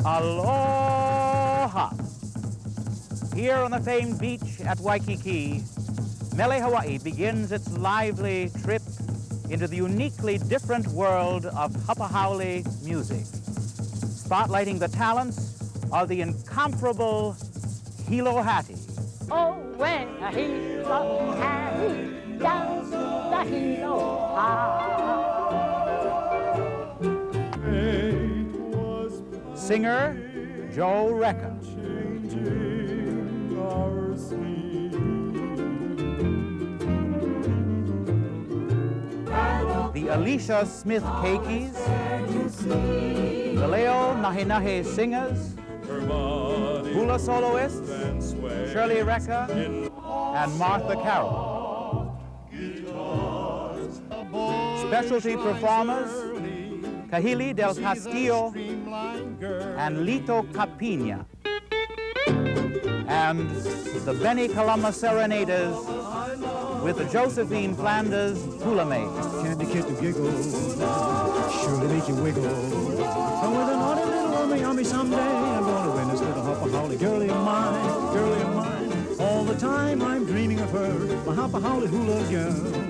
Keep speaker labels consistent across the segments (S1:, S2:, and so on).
S1: Aloha! Here on the famed beach at Waikiki, Mele Hawaii begins its lively trip into the uniquely different world of Hapa Haole music, spotlighting the talents of the incomparable Hilo Hattie.
S2: Oh, when a Hilo Hattie does the Hilo Hattie.
S1: Singer Joe Recca. The Alicia Smith Keikis, the Leo Nahenahe Singers, Hula soloists, Shirley Recca, and Martha Carroll. Specialty performers, Kahili del Castillo and Lito Capina. And the Benny Kalama Serenaders with the Josephine Flanders Hula Maid.
S3: Candy kid to giggle, surely make you wiggle. And with an naughty little yummy someday, I'm gonna win this little Hapa Haole girlie of mine, girlie of mine. All the time I'm dreaming of her, my Hapa Haole hula girl.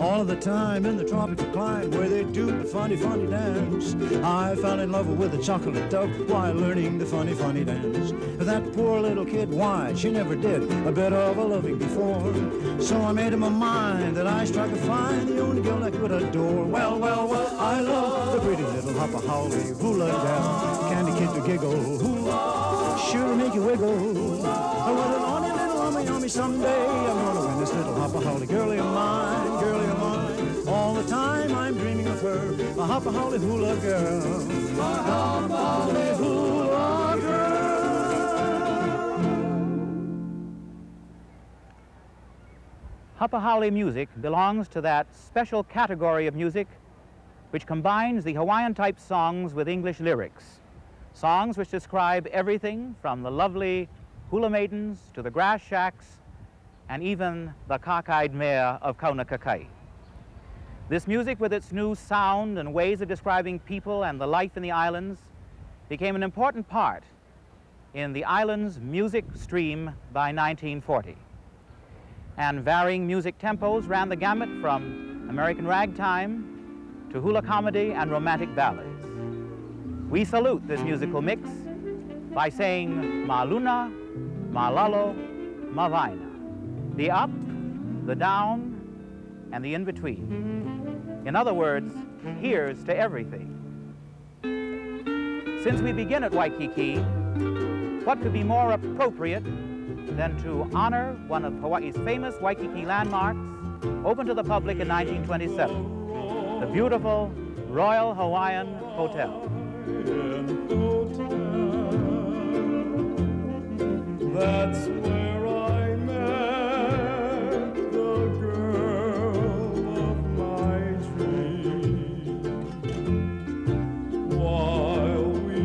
S3: All of the time in the tropical clime where they do the funny, funny dance. I fell in love with a chocolate dove while learning the funny, funny dance. That poor little kid, why, she never did a bit of a loving before. So I made up my mind that I strike a fine, the only girl I could adore. Well, well, well, I love the pretty little Hapa Haole hula gal. Candy kid to giggle, hula, sure make you wiggle. With an only little yummy someday, I'm gonna win this little Hapa Haole girlie of mine, girlie of mine. All the time I'm dreaming of her, a Hapa Haole hula girl, a Hapa Haole hula girl.
S1: Hapa Haole music belongs to that special category of music which combines the Hawaiian-type songs with English lyrics. Songs which describe everything from the lovely hula maidens to the grass shacks and even the Cockeyed Mayor of Kaunakakai. This music, with its new sound and ways of describing people and the life in the islands, became an important part in the island's music stream by 1940. And varying music tempos ran the gamut from American ragtime to hula comedy and romantic ballads. We salute this musical mix by saying Maluna, Malalo, Mavaina, the up, the down, and the in-between. In other words, here's to everything. Since we begin at Waikiki, what could be more appropriate than to honor one of Hawaii's famous Waikiki landmarks, opened to the public in 1927, the beautiful Royal Hawaiian Hotel.
S4: That's where I met the girl of my dreams. While we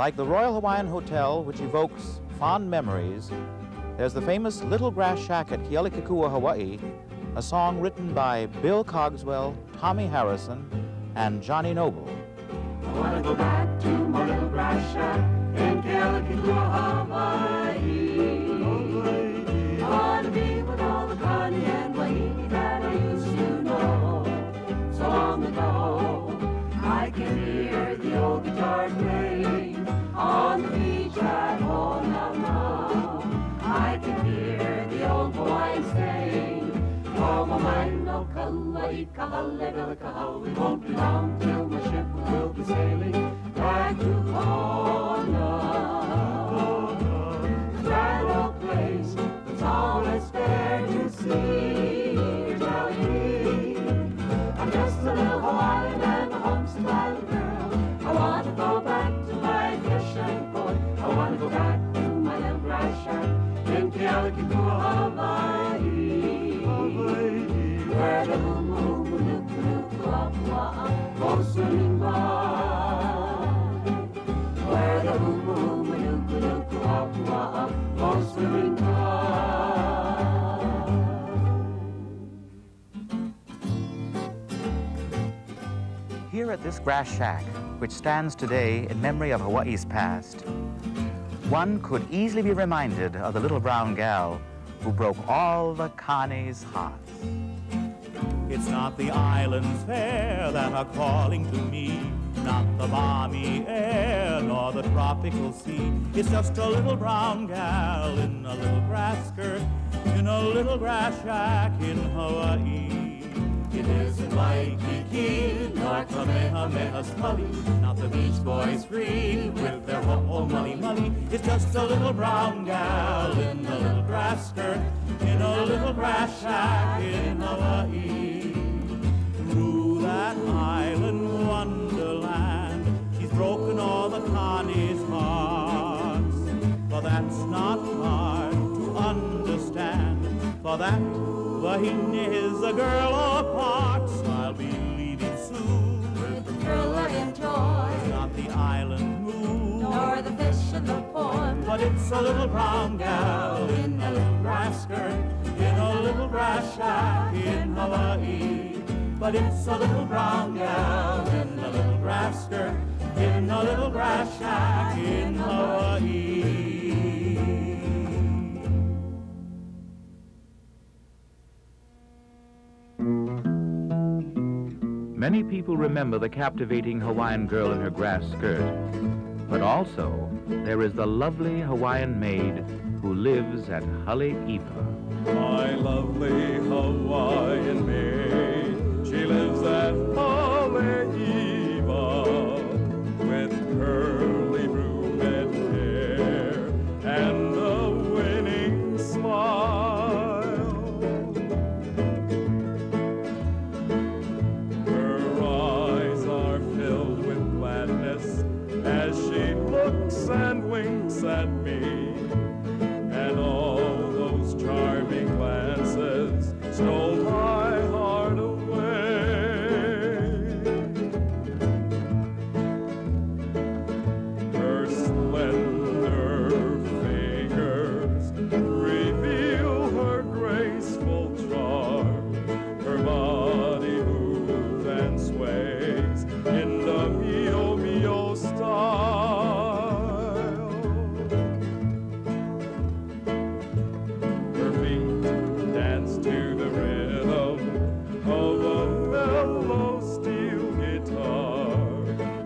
S1: Like the Royal Hawaiian Hotel, which evokes fond memories, there's the famous Little Grass Shack at Kealikekua, Hawaii, a song written by Bill Cogswell, Tommy Harrison, and Johnny Noble.
S5: I want to go back to my little grass shack in Kealikekua, Hawaii. I want to be with all the Connie and Wayne that I used to know so long ago. I can hear the old guitar playing on the beach at Honolulu. I can hear the old Hawaiian saying, "Oh, my mind, no Kauai, Kahale, Villa, Kahau." We won't be long till my ship will be sailing back to Honolulu. The grand old place that's all that's fair to see. You're telling me I'm just a little Hawaiian and a homesick little girl. I want to go back to my fishing port. I want to go back to my little grass shack in Kealikekua, Hawaii, where the humu-humu-nuku-nuku-apua goes swimming by, where the humu-humu-nuku-nuku-apua goes swimming by.
S1: Here at this grass shack, which stands today in memory of Hawaii's past, one could easily be reminded of the little brown gal who broke all the Connie's hearts.
S4: It's not the islands fair that are calling to me, not the balmy air nor the tropical sea. It's just a little brown gal in a little grass skirt, in a little grass shack in Hawaii. It isn't Waikiki nor Kamehameha's Pali, not the Beach Boys free with their ho'o-mali-mali. It's just a little brown gal in a little grass skirt, in a little grass shack in Hawaii. Through that island wonderland, she's broken all the Connie's hearts. For that's not hard to understand, for that Wahine is a girl apart. I'll be leaving soon
S5: With the thrill I enjoy,
S4: not the island moon,
S5: nor the fish in the pond,
S4: but it's a little brown gal in a little grass skirt, in a little grass shack in Hawaii. But it's a little brown gal in a little grass skirt, in a little grass shack in Hawaii.
S1: Many people remember the captivating Hawaiian girl in her grass skirt, but also there is the lovely Hawaiian maid who lives at Haleiʻipa.
S4: My lovely Hawaiian maid, she lives at Haleiʻipa, with curly brunette hair and a winning smile. Her eyes are filled with gladness as she looks and winks at me, and all those charming glances stole my heart away. Her slender fingers reveal her graceful charm. Her body moves and sways in the mio mio style. Her feet dance to the rhythm of a mellow steel guitar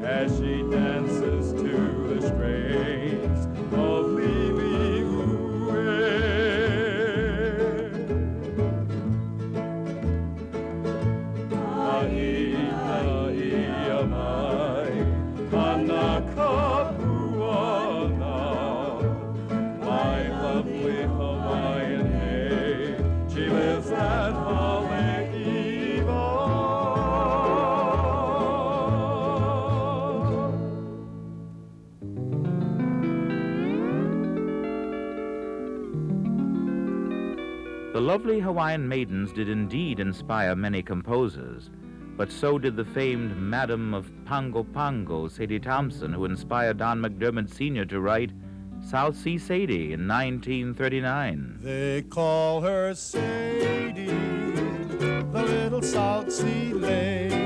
S4: as she dances to the strains of Lili'ue. Aia mai, Anakapuana, my lovely Hawaiian maid, she lives at Haleiʻipa.
S1: The lovely Hawaiian maidens did indeed inspire many composers,
S6: but so did the famed Madam of Pango Pango, Sadie Thompson, who inspired Don McDermott Sr. to write South Sea Sadie in 1939.
S3: They call her Sadie, the little South Sea lady.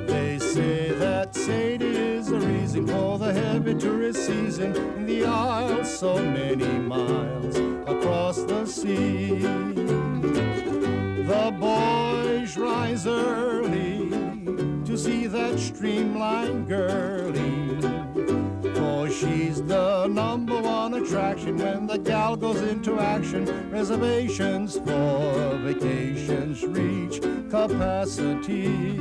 S3: They say that Sadie is the reason for the heavy tourist season in the Isle, so many miles across the sea. The boys rise early to see that streamline girlie, for she's the #1 attraction when the gal goes into action. Reservations for vacations reach capacity.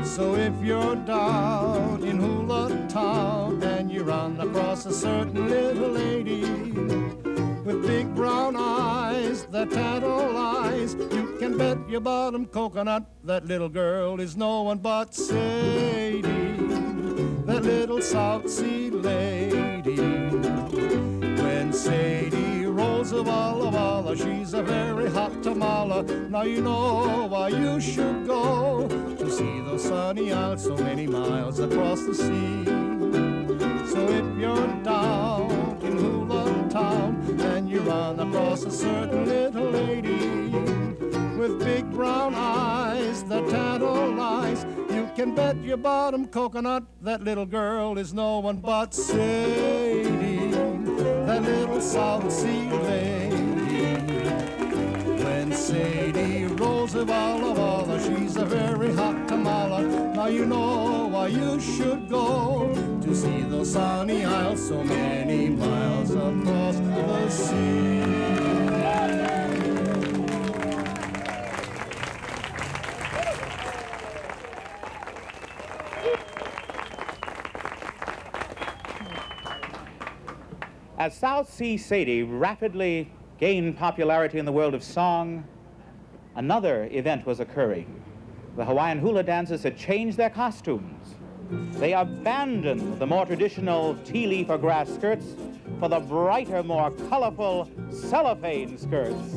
S3: So if you're down in Hula town and you run across a certain little lady with big brown eyes that tantalize, you can bet your bottom coconut that little girl is no one but Sadie, that little South Sea lady. When Sadie rolls a walla walla, she's a very hot tamala. Now you know why you should go to see those sunny isles so many miles across the sea. So if you're down in Hula town and you run across a certain little lady with big brown eyes that tantalize, you can bet your bottom coconut that little girl is no one but Sadie, that little South Sea lady. When Sadie rolls a walla walla, she's a very hot tamala. Now you know why you should go to see those sunny isles so many miles across the sea.
S1: As South Sea Sadie rapidly gained popularity in the world of song, another event was occurring. The Hawaiian hula dancers had changed their costumes. They abandoned the more traditional tea leaf or grass skirts for the brighter, more colorful cellophane skirts.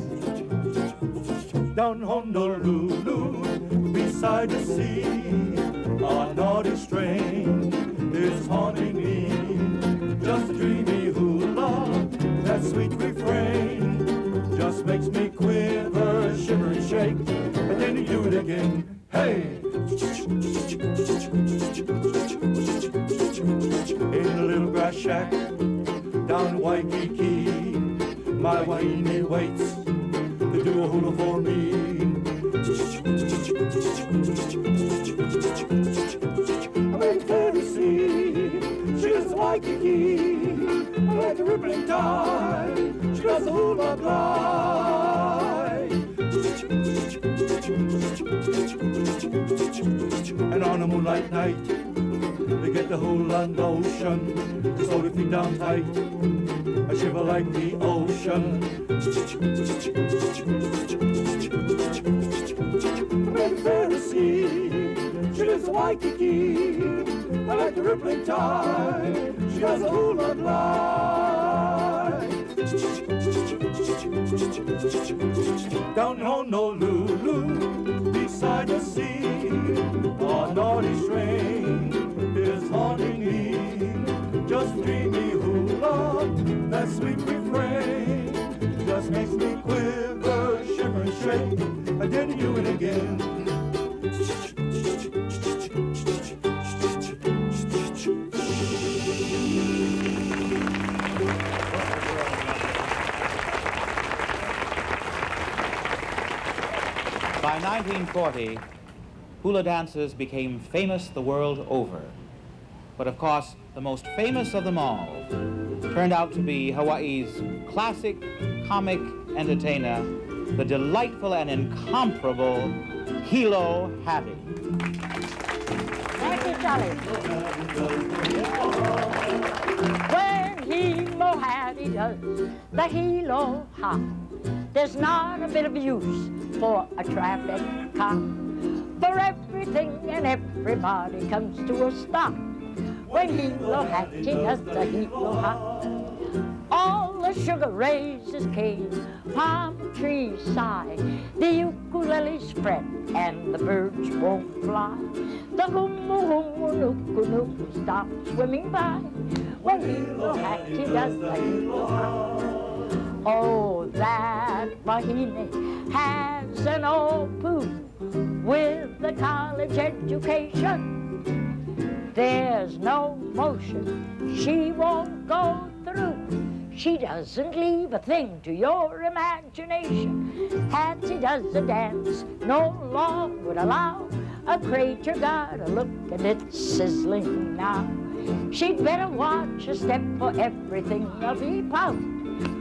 S4: Down Honolulu, beside the sea, a naughty strain is haunting me. Just a dreamy hula, that sweet refrain just makes me quiver, shiver and shake, and then you do it again. Hey! In a little grass shack down Waikiki, my Waiini waits to do a hula for me. I'm in Tennessee, she does Waikiki, like a rippling tide, she does a hula glide. And on a moonlight night, they get the hula notion, so they feet down tight, I shiver like the ocean. In Tennessee, she does Waikiki, I like the rippling tide, she does a hula glide. Down Honolulu, beside the sea, a naughty strain is haunting me. Just dreamy hula, that sweet refrain just makes me quiver, shiver and shake, and then do it again.
S1: By 1940, hula dancers became famous the world over. But of course, the most famous of them all turned out to be Hawaii's classic comic entertainer, the delightful and incomparable Hilo Hattie.
S2: Thank you, Charlie. When Hilo Hattie does the Hilo hop, there's not a bit of use for a traffic cop. For everything and everybody comes to a stop when Hilo Hattie does the Hilo hop. All the sugar raises cane, palm trees sigh, the ukuleles fret, and the birds won't fly. The humu-humu-nuku-nuku stops swimming by when Hilo Hattie does the Hilo Hattie. Oh, that Wahine has an old poo with a college education. There's no motion she won't go through. She doesn't leave a thing to your imagination. Hattie does a dance no law would allow. A crater got a look and it's sizzling now. She'd better watch a step for everything will be pout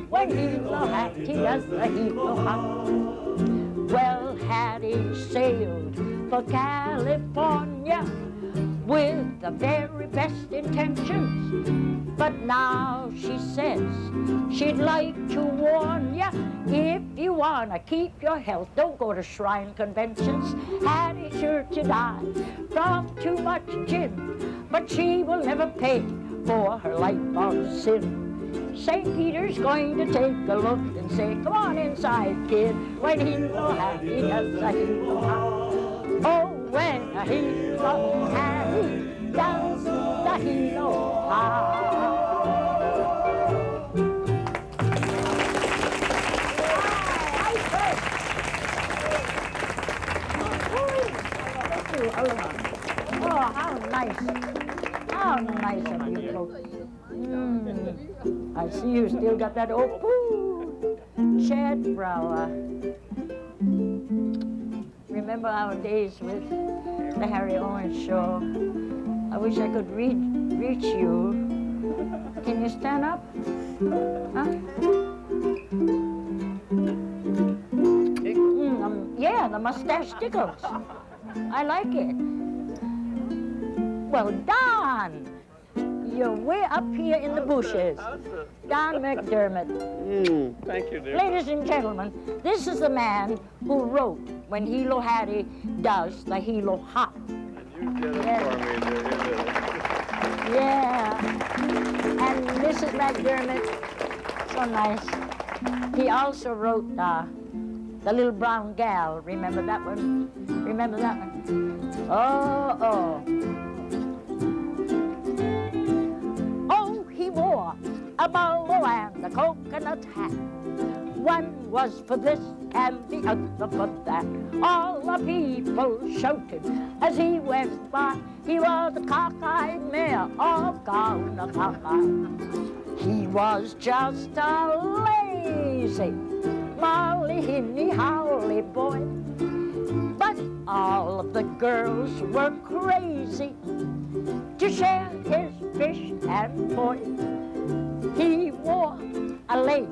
S2: when Hilo Hattie does the Hilo Hattie. Well, Hattie sailed for California with the very best intentions. But now she says she'd like to warn ya, if you wanna keep your health, don't go to shrine conventions. Hattie's sure to die from too much gin, but she will never pay for her life of sin. St. Peter's going to take a look and say, come on inside, kid, when Hilo Hattie does the Hilo Hattie. Oh, when a Hilo Hattie does the Hilo Hattie. Oh, how nice. How nice of you folks. I see you still got that old poo. Chad Brower. Remember our days with the Harry Owens show. I wish I could reach you. Can you stand up? Huh? Yeah, the mustache tickles. I like it. Well, Don, you're way up here in the bushes. Don McDermott.
S7: Thank you, dear.
S2: Ladies and gentlemen, this is the man who wrote When Hilo Hattie Does the Hilo Hop.
S7: And you did it for me, dear. You did it.
S2: Yeah. And Mrs. McDermott, so nice. He also wrote The Little Brown Gal. Remember that one? Remember that one? Oh, oh. Oh, he wore a bolo and a coconut hat. One was for this and the other for that. All the people shouted as he went by. He was the Cockeyed Mayor of Kaunakakai. He was just a lazy Mele Hawaii boy. But all of the girls were crazy to share his fish and boy. He wore a lei,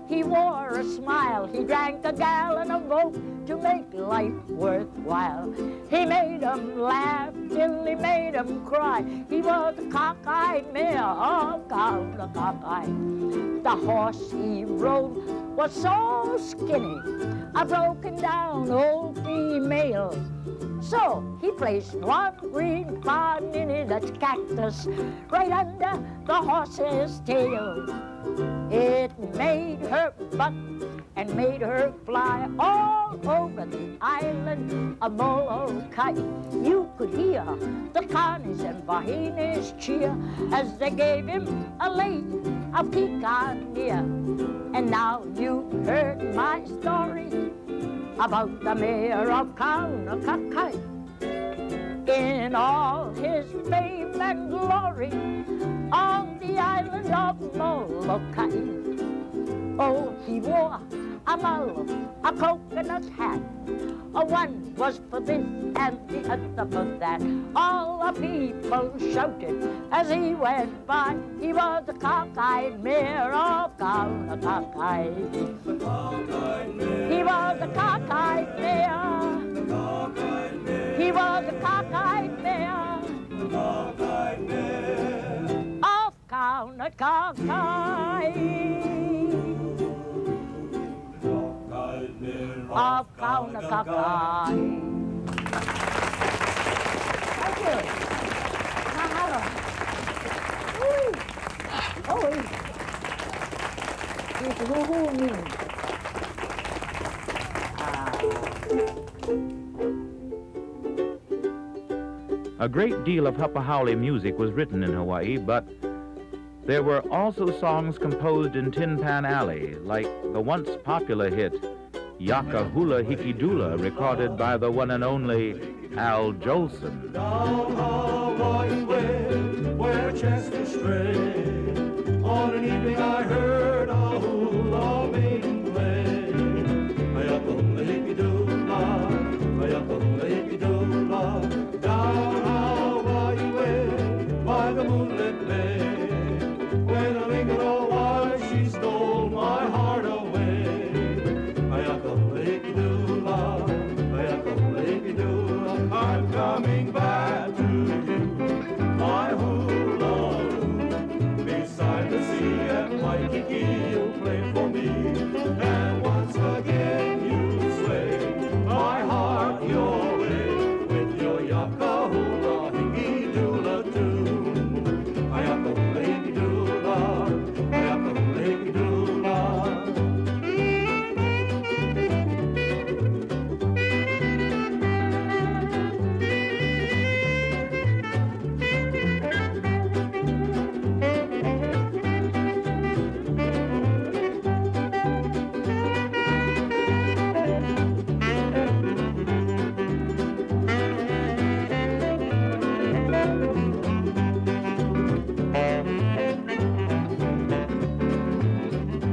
S2: he wore a smile, he drank a gallon of oat to make life worthwhile. He made 'em laugh till he made 'em cry. He was the Cockeyed Mayor of Kaunakakai. The horse he rode was so skinny, a broken down old female. So he placed one green panini, that's cactus, right under the horse's tail. It made her buck and made her fly all over the island of Molokai. You could hear the Connies and Vahinis cheer as they gave him a lei of picanha. And now you've heard my story about the mayor of Kaunakakai. In all his fame and glory on the island of Molokai. Oh, he wore a malo, a coconut hat. One was for this and the other for that. All the people shouted as he went by. He was the Cockeyed Mayor of Kaunakakai. He was the Cockeyed Mayor. He was the Cockeyed Mayor of Kaunakakai. Of Kaunakakai. Thank you. Mahalo. Oh, which hoo-hoo means.
S6: A great deal of Hapa Haole music was written in Hawaii, but there were also songs composed in Tinpan Alley, like the once popular hit Yaaka Hula Dula, recorded by the one and only Al Jolson.
S3: Down Hawaii way, where chestnuts stray, on an evening I heard a hula maiden play. Ayaka hula hippie dula, ayaka hula hippie dula, down Hawaii way, by the moonlit bay. When I lingered a while, she stole my heart away. Ayaka hula hippie dula, ayaka hula hippie dula, I'm coming back to you, my hula hoo. Beside the sea at Waikiki, you'll play for me, and once again you'll sway my heart your way with your Yaaka hula hippie dula too. Ayaka hula hippie dula, ayaka hula hippie dula.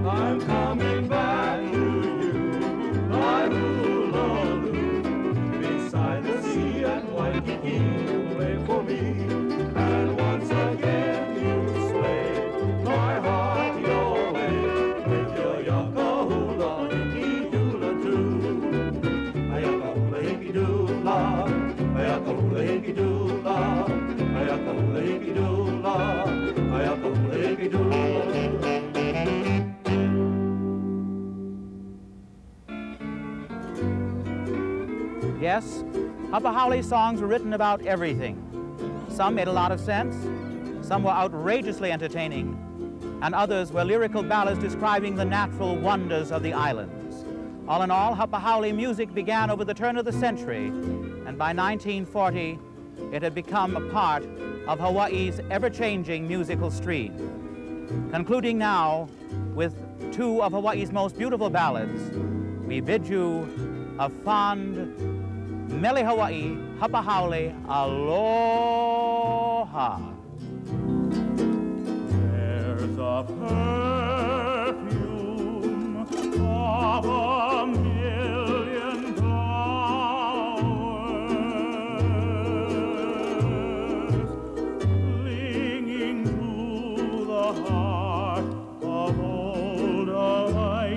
S3: I'm coming back to you, my hula hoo. Beside the sea at Waikiki, you play for me, and once again you sway my heart your way with your Yaaka hula hippie dula too. Ayaka hula hippie dula, ayaka hula hippie dula, ayaka hula hippie dula, ayaka hula hippie dula.
S1: Yes, Hapa Haole songs were written about everything. Some made a lot of sense, some were outrageously entertaining, and others were lyrical ballads describing the natural wonders of the islands. All in all, Hapa Haole music began over the turn of the century, and by 1940, it had become a part of Hawaii's ever-changing musical stream. Concluding now with two of Hawaii's most beautiful ballads, we bid you a fond Mele Hawaii, Hapa Haole, aloha.
S4: There's a perfume of a million flowers clinging to the heart of old Hawaii.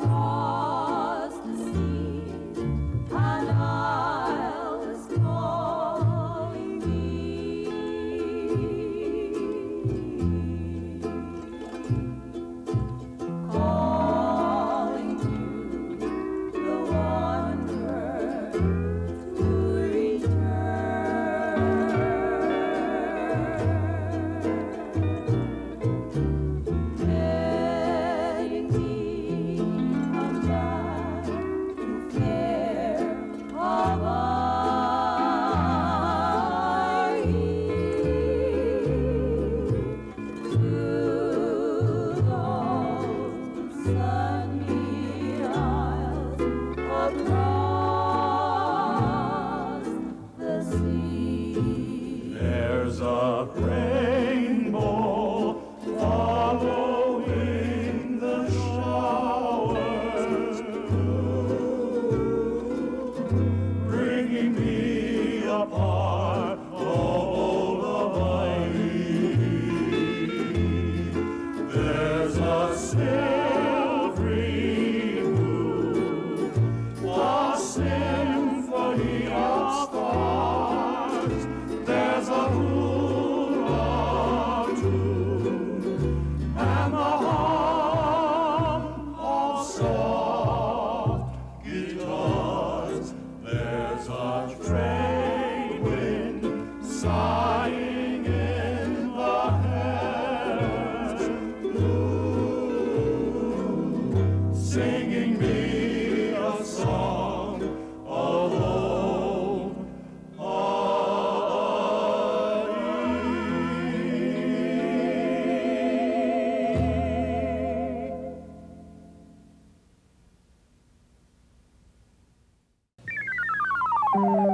S5: Across the sea, an isle is calling me. Hawaiian